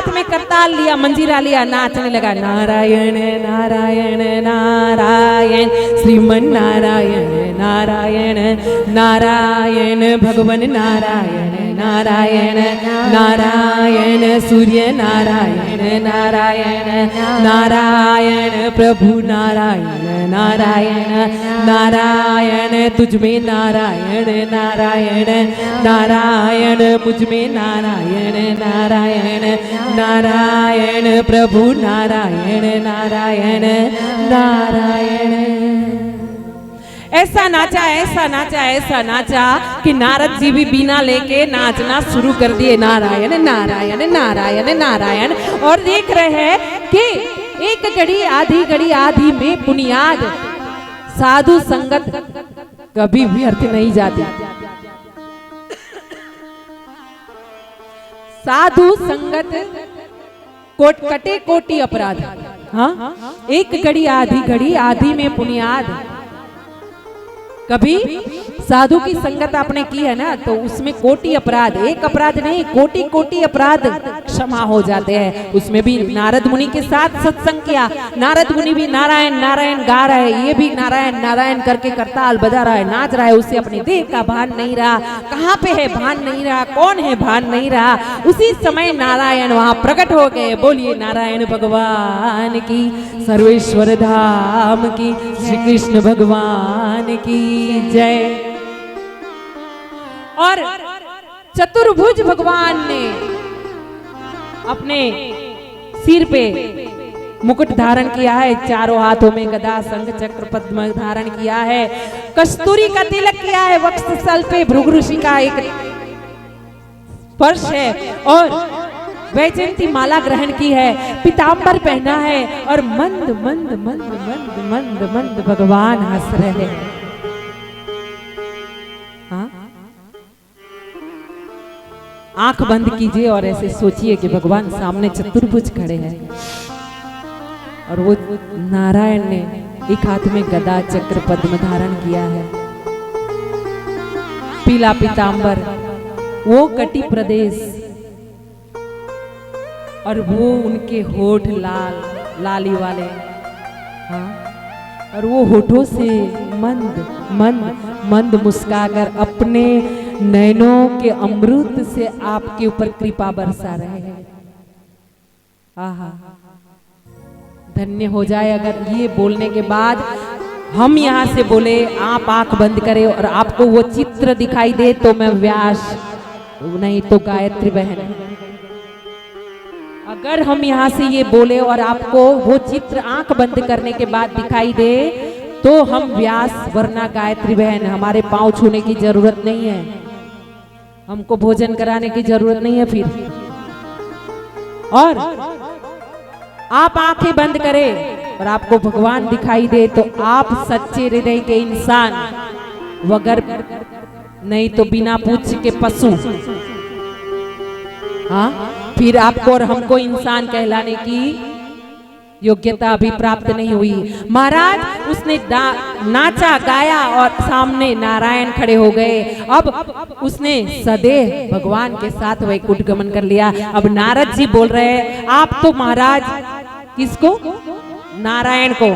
हाथ में करताल लिया, मंजीरा लिया, नाचने लगा। नारायण नारायण नारायण श्रीमन नारायण नारायण नारायण भगवन नारायण नारायण नारायण सूर्य नारायण नारायण नारायण प्रभु नारायण नारायण नारायण तुझ में नारायण नारायण नारायण मुझ में नारायण नारायण नारायण प्रभु नारायण नारायण नारायण। ऐसा नाचा ऐसा नाचा ऐसा नाचा कि नारद जी भी बीना लेके नाचना शुरू कर दिए। नारायण नारायण नारायण नारायण। और देख रहे हैं कि एक घड़ी आधी में बुनियाद साधु संगत कभी व्यर्थ नहीं जाती। साधु संगत कटे कोटि अपराध। हाँ, एक घड़ी आधी में बुनियाद। कभी साधु की संगत आपने की है ना, तो उसमें कोटि अपराध, एक अपराध नहीं कोटि कोटि अपराध क्षमा हो जाते हैं। उसमें भी नारद मुनि के साथ सत्संग किया। नारद मुनि भी नारायण नारायण गा रहे हैं, ये भी नारायण नारायण करके करताल बजा रहा है, नाच रहा है। उसे अपने देह का भान नहीं रहा, कहाँ पे है भान नहीं रहा, कौन है भान नहीं रहा। उसी समय नारायण वहां प्रकट हो गए। बोलिए नारायण भगवान की, सर्वेश्वर धाम की, श्री कृष्ण भगवान की जय। और चतुर्भुज भगवान ने अपने सिर पे मुकुट धारण किया है, चारों हाथों में गदा शंख चक्र पद्म धारण किया है, कस्तूरी का तिलक किया है, वक्षस्थल पे भृगु ऋषि का एक स्पर्श है, और वैजयंती माला ग्रहण की है, पीतांबर पहना है, और मंद मंद मंद मंद मंद मंद भगवान हंस रहे हैं। आंख बंद कीजिए और ऐसे सोचिए कि भगवान सामने चतुर्भुज खड़े हैं, और वो नारायण ने एक हाथ में गदा चक्र पद्म धारण किया है, पीला पीतांबर, वो कटी प्रदेश, और वो उनके होठ लाल लाली वाले। हाँ, और वो होठों से मंद मंद मंद मुस्काकर अपने नैनों के अमृत से आपके ऊपर कृपा बरसा रहे हैं। आहा, धन्य हो जाए अगर ये बोलने के बाद हम यहाँ से बोले, आप आंख बंद करें और आपको वो चित्र दिखाई दे, तो मैं व्यास नहीं तो गायत्री बहन। अगर हम यहाँ से ये बोले और आपको वो चित्र आंख बंद करने के बाद दिखाई दे, तो हम व्यास वरना गायत्री बहन। हमारे पांव छूने की जरूरत नहीं है, हमको भोजन कराने की जरूरत नहीं है फिर। और आप आंखें बंद करें और आपको भगवान दिखाई दे, तो आप सच्चे हृदय के इंसान, वगर नहीं तो बिना पूछ के पशु। हाँ, फिर आपको और हमको इंसान कहलाने की योग्यता अभी प्राप्त नहीं हुई। महाराज उसने नाचा गाया और सामने नारायण खड़े हो गए। अब उसने सदैव भगवान के साथ वैकुंठ गमन कर लिया। अब नारद जी बोल रहे हैं, आप तो महाराज किसको? नारायण को।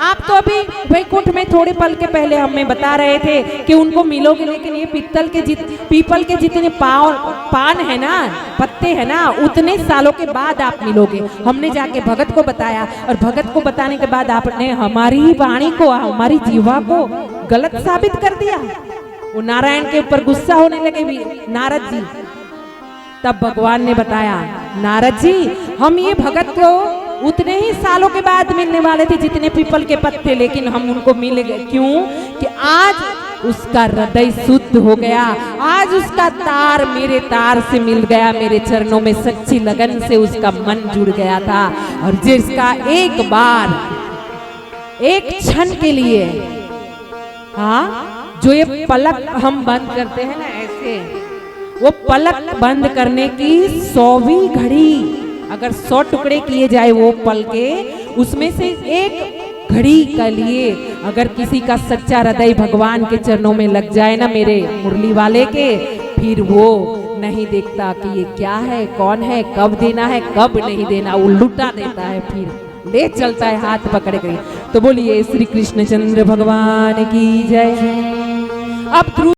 आप तो अभी वैकुंठ में थोड़े पल के पहले हमें बता रहे थे कि उनको मिलोगे, लेकिन ये पीपल के जितने पान है ना, पत्ते है ना, उतने सालों के बाद आप मिलोगे। हमने जाके भगत को बताया, और भगत को बताने के बाद आपने हमारी ही वाणी को, हमारी जीवा को गलत साबित कर दिया। वो नारायण के ऊपर गुस्सा होने लगे भी नारद जी। तब भगवान ने बताया, नारद जी हम ये भगत को उतने ही सालों के बाद मिलने वाले थे जितने पीपल के पत्ते, लेकिन हम उनको मिल गए। क्यों? कि आज उसका हृदय शुद्ध हो गया, आज उसका तार मेरे तार से मिल गया, मेरे चरणों में सच्ची लगन से उसका मन जुड़ गया था। और जिसका एक बार एक क्षण के लिए, हाँ, जो ये पलक हम बंद करते हैं ना ऐसे, वो पलक बंद करने की 100वीं घड़ी अगर 100 टुकड़े किए जाए वो पल के, उसमें से एक घड़ी के लिए अगर किसी का सच्चा हृदय भगवान के चरणों में लग जाए ना, मेरे मुरली वाले के, फिर वो नहीं देखता कि ये क्या है, कौन है, कब देना है, कब नहीं देना, वो लुटा देता है, फिर ले चलता है हाथ पकड़ के। तो बोलिए श्री कृष्णचंद्र भगवान की जय। अब